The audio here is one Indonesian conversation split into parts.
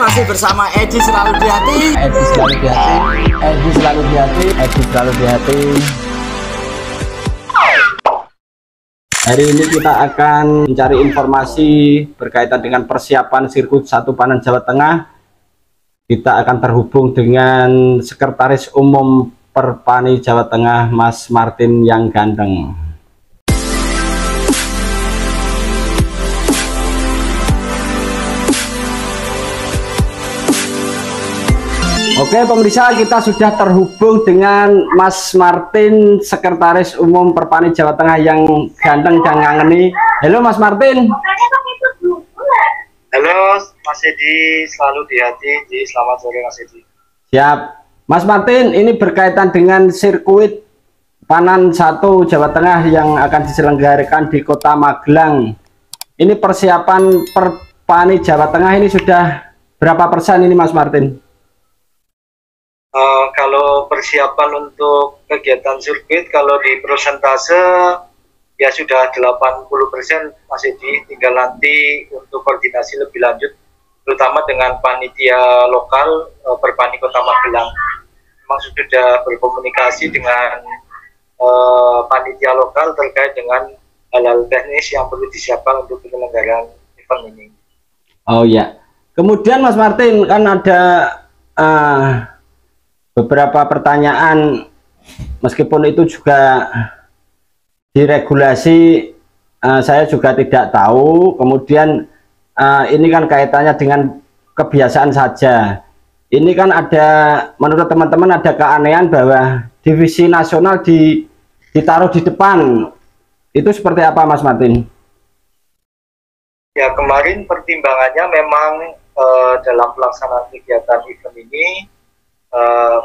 masih bersama Edi selalu di hati. Edi selalu di hati. Edi selalu di hati. Edi selalu di hati. Hari ini kita akan mencari informasi berkaitan dengan persiapan sirkuit 1 Panan Jawa Tengah. Kita akan terhubung dengan Sekretaris Umum Perpani Jawa Tengah, Mas Martin yang ganteng. Oke pemirsa, kita sudah terhubung dengan Mas Martin, Sekretaris Umum Perpani Jawa Tengah yang ganteng dan ngangeni. Halo Mas Martin. Halo Mas Edi, selalu di hati. Selamat sore Mas Edi. Siap. Mas Martin, ini berkaitan dengan sirkuit Panan 1 Jawa Tengah yang akan diselenggarakan di Kota Magelang. Ini persiapan Perpani Jawa Tengah ini sudah berapa persen ini Mas Martin? Kalau persiapan untuk kegiatan sirkuit, kalau di persentase ya sudah 80% Mas Edi, tinggal nanti untuk koordinasi lebih lanjut terutama dengan panitia lokal Perpani Kota Magelang. Memang sudah berkomunikasi dengan panitia lokal terkait dengan hal-hal teknis yang perlu disiapkan untuk penyelenggaraan event ini. Oh ya, kemudian Mas Martin, kan ada beberapa pertanyaan, meskipun itu juga diregulasi, saya juga tidak tahu. Kemudian ini kan kaitannya dengan kebiasaan saja. Ini kan ada, menurut teman-teman ada keanehan bahwa divisi nasional ditaruh di depan. Itu seperti apa Mas Martin? Ya, kemarin pertimbangannya memang dalam pelaksanaan kegiatan event ini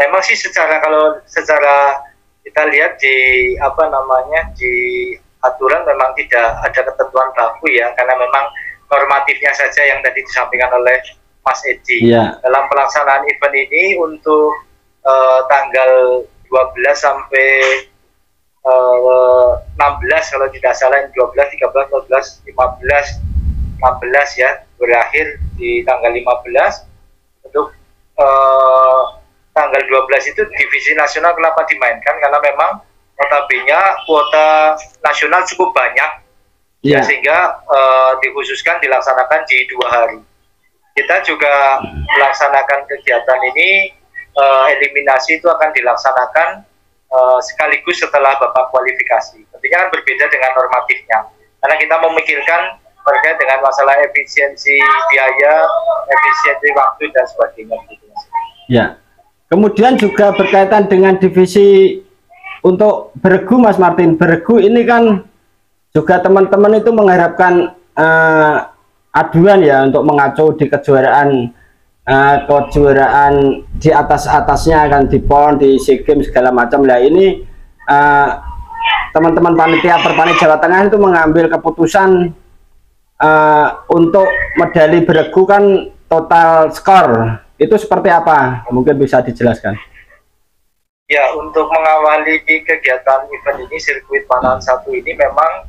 memang sih kalau secara kita lihat di di aturan memang tidak ada ketentuan baku ya, karena memang normatifnya saja yang tadi disampaikan oleh Mas Edi. Yeah. Dalam pelaksanaan event ini untuk tanggal 12 sampai 16 kalau tidak salah, 12, 13, 14, 15, 16 ya, berakhir di tanggal 15. Untuk tanggal 12 itu divisi nasional kenapa dimainkan, karena memang notabene kuota nasional cukup banyak, ya, sehingga dikhususkan dilaksanakan di 2 hari. Kita juga melaksanakan kegiatan ini, eliminasi itu akan dilaksanakan sekaligus setelah babak kualifikasi. Tentunya kan berbeda dengan normatifnya, karena kita memikirkan terkait dengan masalah efisiensi biaya, efisiensi waktu dan sebagainya. Ya. Kemudian juga berkaitan dengan divisi untuk beregu Mas Martin. Beregu ini kan juga teman-teman itu mengharapkan aduan ya untuk mengacu di kejuaraan di atasnya kan, di PON, di SEA Games segala macam. Lah ini teman-teman panitia Perpani Jawa Tengah itu mengambil keputusan untuk medali beregu kan total skor. Itu seperti apa? Mungkin bisa dijelaskan. Ya, untuk mengawali kegiatan event ini, sirkuit Panan 1 ini memang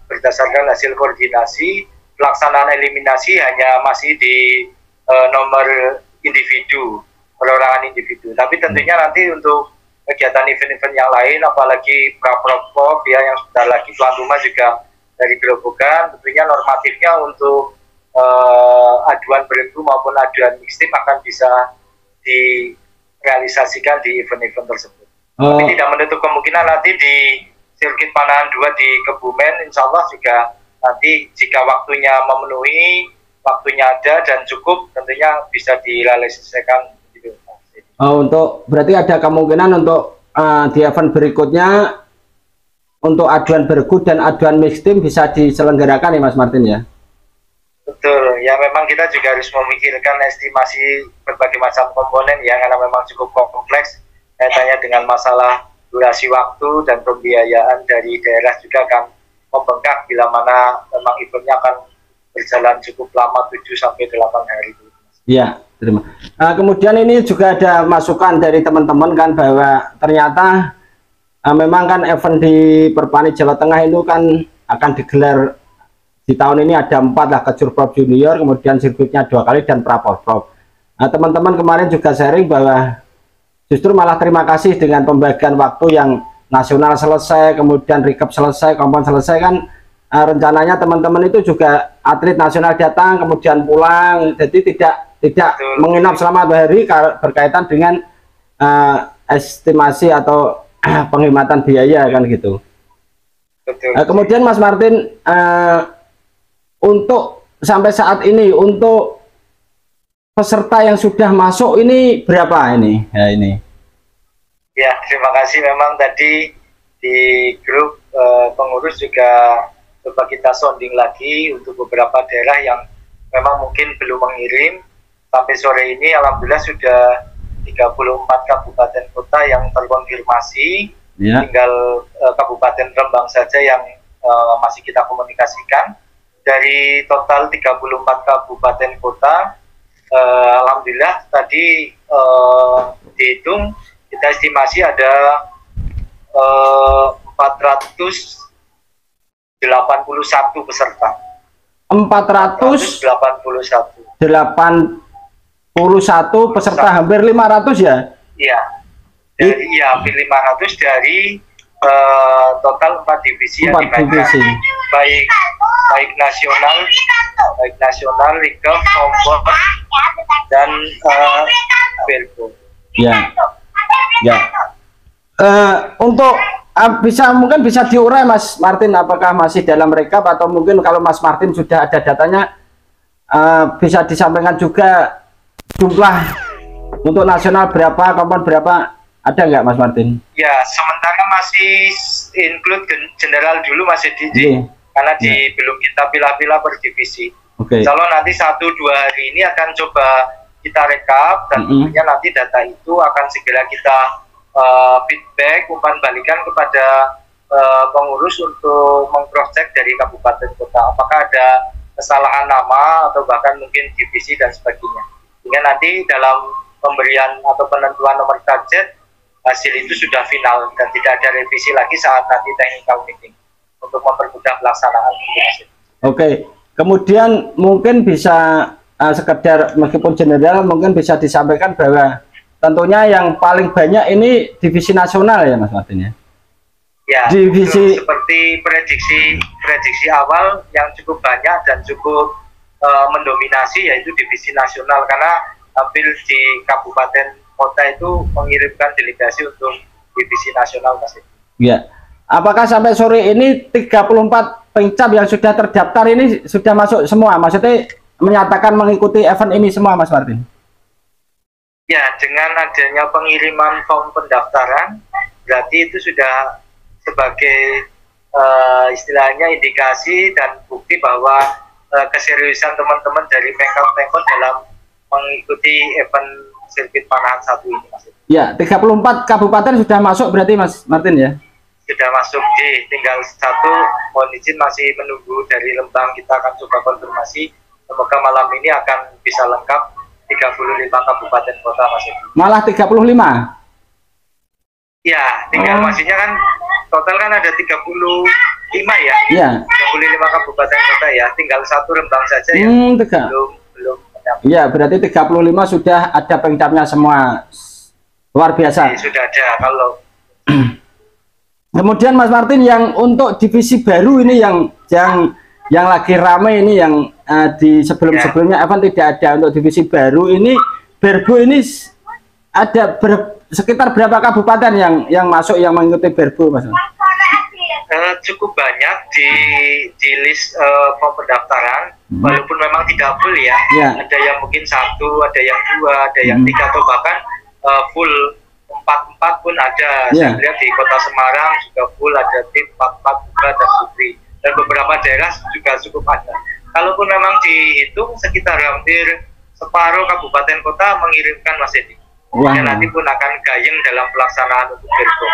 berdasarkan hasil koordinasi, pelaksanaan eliminasi hanya masih di nomor individu, perorangan individu. Tapi tentunya nanti untuk kegiatan event-event yang lain, apalagi Praprov ya, yang sudah lagi tuan rumah juga dari Grobogan, tentunya normatifnya untuk aduan beregu maupun aduan mixed team akan bisa direalisasikan di event-event tersebut. Tapi tidak menutup kemungkinan nanti di sirkuit Panahan 2 di Kebumen, insya Allah juga nanti jika waktunya memenuhi, waktunya ada dan cukup, tentunya bisa direalisasikan. Untuk berarti ada kemungkinan untuk di event berikutnya untuk aduan beregu dan aduan mixed team bisa diselenggarakan ya Mas Martin ya? Betul, ya memang kita juga harus memikirkan estimasi berbagai macam komponen ya, karena memang cukup kompleks kaitannya dengan masalah durasi waktu dan pembiayaan dari daerah juga akan membengkak bila mana memang eventnya akan berjalan cukup lama 7-8 hari. Iya, terima. Kemudian ini juga ada masukan dari teman-teman kan bahwa ternyata memang kan event di Perpani Jawa Tengah itu kan akan digelar di tahun ini ada 4 lah, Kejurprov Junior, kemudian sirkuitnya 2 kali dan Praporprov. Nah, teman-teman kemarin juga sharing bahwa justru malah terima kasih dengan pembagian waktu yang nasional selesai, kemudian recap selesai, kompon selesai kan, rencananya teman-teman itu juga atlet nasional datang kemudian pulang, jadi tidak menginap selama 2 hari berkaitan dengan estimasi atau penghematan biaya kan gitu. Kemudian Mas Martin, untuk sampai saat ini untuk peserta yang sudah masuk ini berapa ini? Ya ini. Ya, terima kasih. Memang tadi di grup pengurus juga coba kita sounding lagi untuk beberapa daerah yang memang mungkin belum mengirim. Sampai sore ini alhamdulillah sudah 34 kabupaten kota yang terkonfirmasi. Ya. Tinggal Kabupaten Rembang saja yang masih kita komunikasikan. Dari total 34 kabupaten kota, alhamdulillah tadi dihitung kita estimasi ada 481 peserta. 481 peserta, hampir 500 ya? Iya. Dari hampir 500 dari total 4 divisi yang dimainkan. Baik nasional, liga, kompon, dan Belbo. Ya. Untuk mungkin bisa diurai Mas Martin, apakah masih dalam rekap atau mungkin kalau Mas Martin sudah ada datanya bisa disampaikan juga jumlah untuk nasional berapa, kompon berapa, ada nggak Mas Martin? Ya, sementara masih include general dulu Mas Edi, karena belum kita pilah-pilah per divisi. Kalau nanti 1-2 hari ini akan coba kita rekap dan tentunya nanti data itu akan segera kita feedback, umpan balikan kepada pengurus untuk meng-cross check dari kabupaten kota apakah ada kesalahan nama atau bahkan mungkin divisi dan sebagainya. Sehingga nanti dalam pemberian atau penentuan nomor target hasil itu sudah final dan tidak ada revisi lagi saat nanti technical meeting untuk mempermudah pelaksanaan. Kemudian mungkin bisa sekedar meskipun general mungkin bisa disampaikan bahwa tentunya yang paling banyak ini divisi nasional ya Mas Martin ya? Ya, divisi seperti prediksi awal yang cukup banyak dan cukup mendominasi yaitu divisi nasional karena hampir di kabupaten kota itu mengirimkan delegasi untuk divisi nasional Mas. Ya. Apakah sampai sore ini 34 pengcap yang sudah terdaftar ini sudah masuk semua? Maksudnya menyatakan mengikuti event ini semua Mas Martin? Ya, dengan adanya pengiriman form pendaftaran berarti itu sudah sebagai istilahnya indikasi dan bukti bahwa keseriusan teman-teman dari Pemkot dalam mengikuti event sirkuit Panahan 1 ini Mas. Ya, 34 kabupaten sudah masuk berarti Mas Martin ya? Sudah masuk, tinggal 1 mohon izin masih menunggu dari Lembang, kita akan coba konfirmasi. Semoga malam ini akan bisa lengkap 35 kabupaten kota Mas. Malah 35? Ya, tinggal maksudnya kan total kan ada 35 ya. Iya. 35 kabupaten kota ya, tinggal 1 Rembang saja ya. Belum. Iya, berarti 35 sudah ada pengcapnya semua. Luar biasa. Sudah ada kalau. Kemudian Mas Martin yang untuk divisi baru ini yang lagi ramai ini yang di sebelum-sebelumnya event tidak ada untuk divisi baru ini Berbo ini ada sekitar berapa kabupaten yang masuk yang mengikuti Berbo Mas? Cukup banyak di list pendaftaran walaupun memang tidak full ya. Ada yang mungkin 1, ada yang 2, ada yang 3 atau bahkan full 4 pun ada. Saya lihat di Kota Semarang juga full, ada tim 44 juga dan Putri dan beberapa daerah juga cukup ada. Kalaupun memang dihitung sekitar hampir separuh kabupaten kota mengirimkan Mas Edi. Dan nanti pun akan gayeng dalam pelaksanaan untuk Berbo.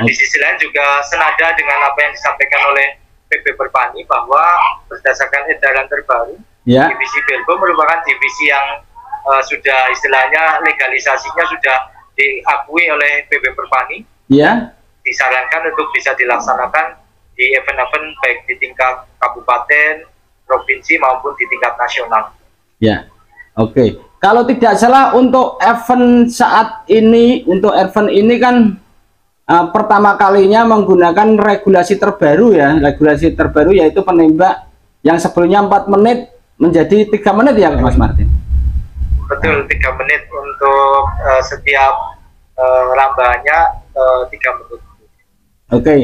Di sisi lain juga senada dengan apa yang disampaikan oleh PB Perpani bahwa berdasarkan edaran terbaru, divisi Berbo merupakan divisi yang sudah istilahnya legalisasinya sudah diakui oleh PB Perpani. Disarankan untuk bisa dilaksanakan di event-event baik di tingkat kabupaten, provinsi maupun di tingkat nasional. Ya, oke. Kalau tidak salah untuk event saat ini, untuk event ini kan pertama kalinya menggunakan regulasi terbaru ya, regulasi terbaru yaitu penembak yang sebelumnya 4 menit menjadi 3 menit ya Mas Martin. Betul, 3 menit untuk setiap rambahannya 3 menit. Oke.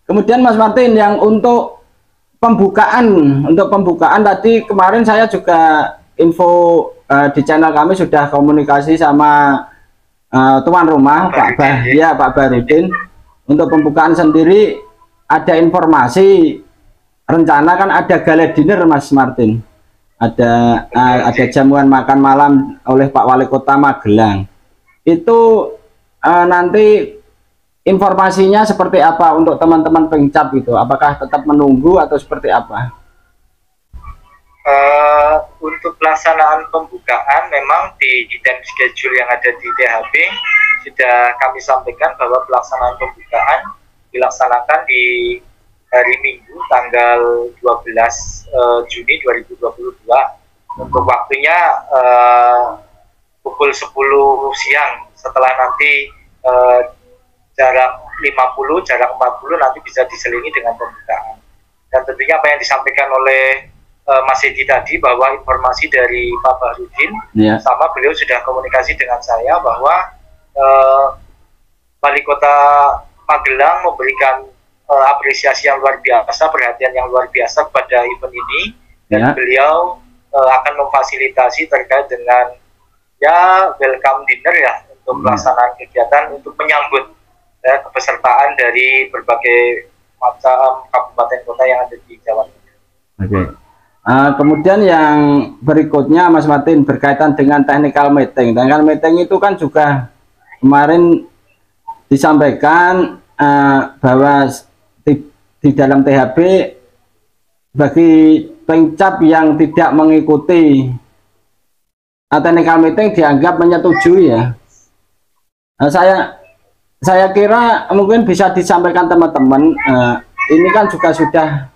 Kemudian Mas Martin yang untuk pembukaan tadi kemarin saya juga info di channel kami sudah komunikasi sama tuan rumah Pak Barudin. Untuk pembukaan sendiri ada informasi rencana kan ada gala dinner Mas Martin, ada jamuan makan malam oleh Pak Wali Kota Magelang. Itu nanti informasinya seperti apa untuk teman-teman pengcap itu, apakah tetap menunggu atau seperti apa? Untuk pelaksanaan pembukaan memang di time schedule yang ada di THB sudah kami sampaikan bahwa pelaksanaan pembukaan dilaksanakan di hari Minggu tanggal 12 Juni 2022. Untuk waktunya pukul 10 siang, setelah nanti jarak 50, jarak 40 nanti bisa diselingi dengan pembukaan. Dan tentunya apa yang disampaikan oleh Mas Edi tadi, bahwa informasi dari Pak Bahrudin sama beliau sudah komunikasi dengan saya bahwa Wali Kota Magelang memberikan apresiasi yang luar biasa, perhatian yang luar biasa kepada event ini, dan beliau akan memfasilitasi terkait dengan ya welcome dinner ya untuk pelaksanaan kegiatan untuk menyambut kepesertaan dari berbagai macam kabupaten kota yang ada di Jawa Timur. Oke. Kemudian yang berikutnya Mas Martin berkaitan dengan technical meeting. Technical meeting itu kan juga kemarin disampaikan bahwa di dalam THB bagi pengcap yang tidak mengikuti technical meeting dianggap menyetujui ya. Saya kira mungkin bisa disampaikan teman-teman, ini kan juga sudah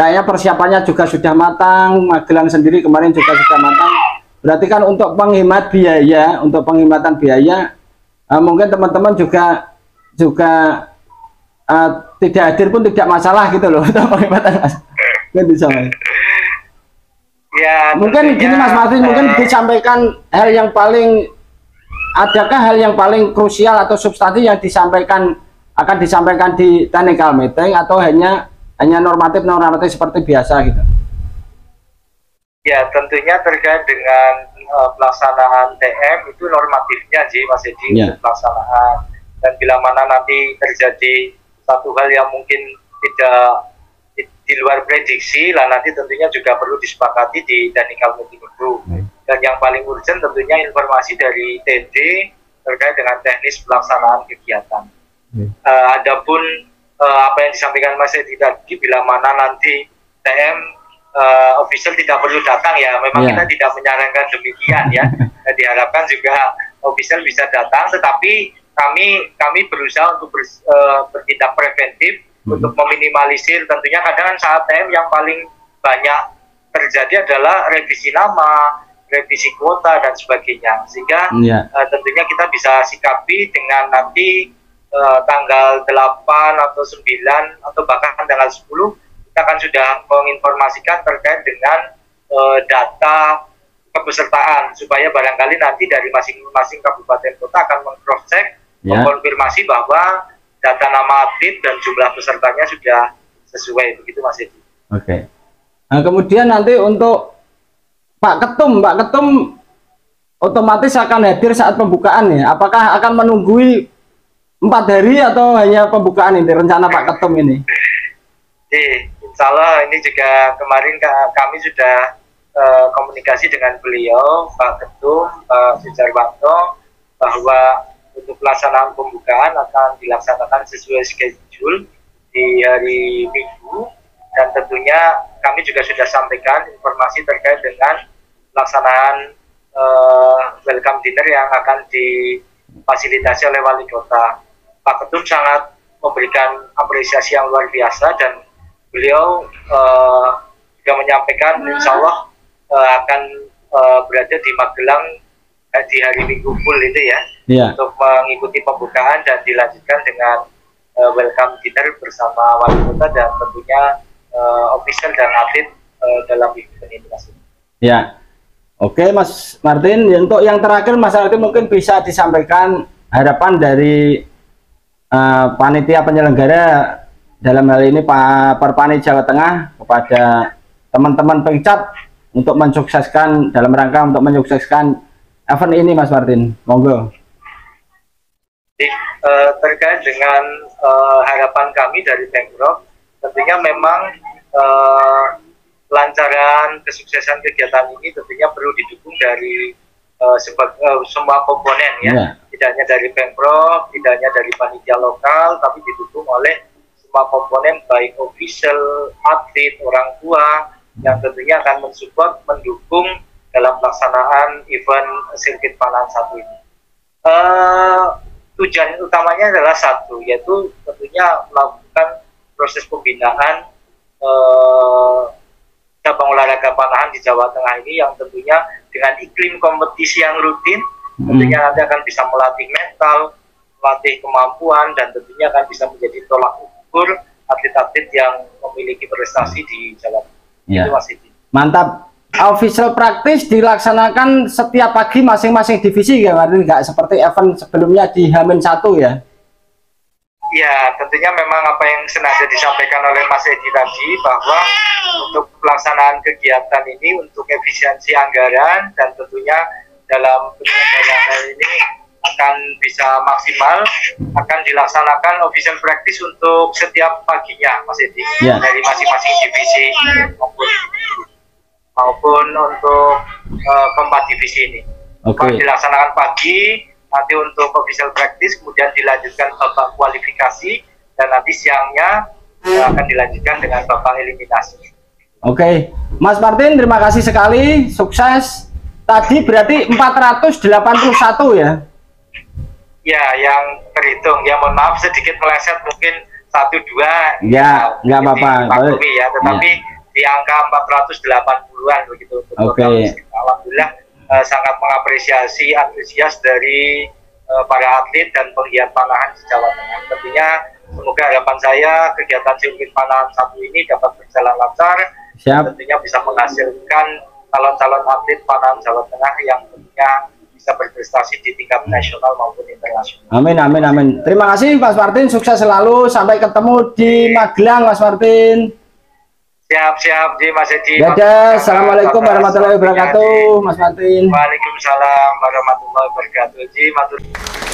kayaknya persiapannya juga sudah matang, Magelang sendiri kemarin juga sudah matang. Berarti kan untuk penghemat biaya, untuk penghematan biaya, mungkin teman-teman juga tidak hadir pun tidak masalah gitu loh untuk penghematan Mas. Ya, mungkin gini Mas Martin, mungkin disampaikan hal yang paling, adakah hal yang paling krusial atau substansi yang akan disampaikan di technical meeting atau hanya normatif seperti biasa gitu? Ya, tentunya terkait dengan pelaksanaan TM itu normatifnya sih Mas Edi, untuk pelaksanaan, dan bila mana nanti terjadi satu hal yang mungkin tidak di luar prediksi lah, nanti tentunya juga perlu disepakati di technical meeting itu. Dan yang paling urgent tentunya informasi dari TD terkait dengan teknis pelaksanaan kegiatan. Adapun apa yang disampaikan Mas Edi tadi, bila mana nanti TM official tidak perlu datang ya, memang kita tidak menyarankan demikian ya. Diharapkan juga official bisa datang, tetapi kami berusaha untuk bertindak preventif untuk meminimalisir. Tentunya kadang saat TM yang paling banyak terjadi adalah revisi nama, revisi kuota dan sebagainya, sehingga tentunya kita bisa sikapi dengan nanti tanggal 8 atau 9 atau bahkan tanggal 10 kita akan sudah menginformasikan terkait dengan data kepesertaan, supaya barangkali nanti dari masing-masing kabupaten kota akan meng-cross check, mengkonfirmasi bahwa data nama atlet dan jumlah pesertanya sudah sesuai, begitu Mas Edi. Oke. Nah, kemudian nanti untuk Pak Ketum otomatis akan hadir saat pembukaan ya. Apakah akan menunggui 4 hari atau hanya pembukaan ini rencana Pak Ketum ini? Insya Allah ini juga kemarin kami sudah komunikasi dengan beliau, Pak Ketum, Pak Sujarwanto, bahwa untuk pelaksanaan pembukaan akan dilaksanakan sesuai schedule di hari Minggu, dan tentunya kami juga sudah sampaikan informasi terkait dengan pelaksanaan welcome dinner yang akan difasilitasi oleh Wali Kota. Pak Ketum sangat memberikan apresiasi yang luar biasa, dan beliau juga juga menyampaikan insya Allah akan berada di Magelang di hari Minggu full itu ya, untuk mengikuti pembukaan dan dilanjutkan dengan welcome dinner bersama wali kota dan tentunya official dan atlet dalam event ini Mas. Ya, oke Mas Martin. Untuk yang terakhir Mas Martin mungkin bisa disampaikan harapan dari panitia penyelenggara dalam hal ini Pak Perpani Jawa Tengah kepada teman-teman pengcap untuk mensukseskan dalam rangka untuk menyukseskan event ini Mas Martin, monggo. Terkait dengan harapan kami dari Pemprov, tentunya memang kelancaran kesuksesan kegiatan ini tentunya perlu didukung dari semua komponen ya, tidak hanya dari Pemprov, tidak hanya dari panitia lokal, tapi didukung oleh semua komponen baik official, atlet, orang tua yang tentunya akan mensupport, mendukung dalam pelaksanaan event sirkuit Panahan 1 ini. Tujuan utamanya adalah satu, yaitu tentunya melakukan proses pembinaan cabang olahraga panahan di Jawa Tengah ini yang tentunya dengan iklim kompetisi yang rutin, tentunya nanti akan bisa melatih mental, melatih kemampuan, dan tentunya akan bisa menjadi tolak ukur atlet-atlet yang memiliki prestasi di Jawa Tengah. Ya. Itu Mas Edi. Mantap. Official praktis dilaksanakan setiap pagi masing-masing divisi ya, Martin, nggak seperti event sebelumnya di H-1 ya? Ya, tentunya memang apa yang sengaja disampaikan oleh Mas Edi tadi, bahwa untuk pelaksanaan kegiatan ini untuk efisiensi anggaran dan tentunya dalam penyelenggaraan ini akan bisa maksimal, akan dilaksanakan official practice untuk setiap paginya Mas Edi, dari masing-masing divisi maupun untuk keempat divisi ini. Dilaksanakan pagi, nanti untuk official practice, kemudian dilanjutkan babak kualifikasi, dan nanti siangnya akan dilanjutkan dengan babak eliminasi. Oke, Mas Martin, terima kasih sekali, sukses. Tadi berarti 481 ya? Ya, yang terhitung. Ya, mohon maaf sedikit meleset, mungkin 1-2. Ya, nggak apa-apa. Ya, tetapi di angka 480-an begitu. Alhamdulillah sangat mengapresiasi antusias dari para atlet dan penggiat panahan di Jawa Tengah. Tentunya semoga harapan saya kegiatan sirkuit panahan 1 ini dapat berjalan lancar. Tentunya bisa menghasilkan calon-calon atlet panahan Jawa Tengah yang tentunya bisa berprestasi di tingkat nasional maupun internasional. Amin, amin, amin. Terima kasih Mas Martin, sukses selalu. Sampai ketemu di Magelang Mas Martin. Siap di Mas Edi. Dadah, assalamualaikum warahmatullahi wabarakatuh Mas Martin. Waalaikumsalam warahmatullahi wabarakatuh.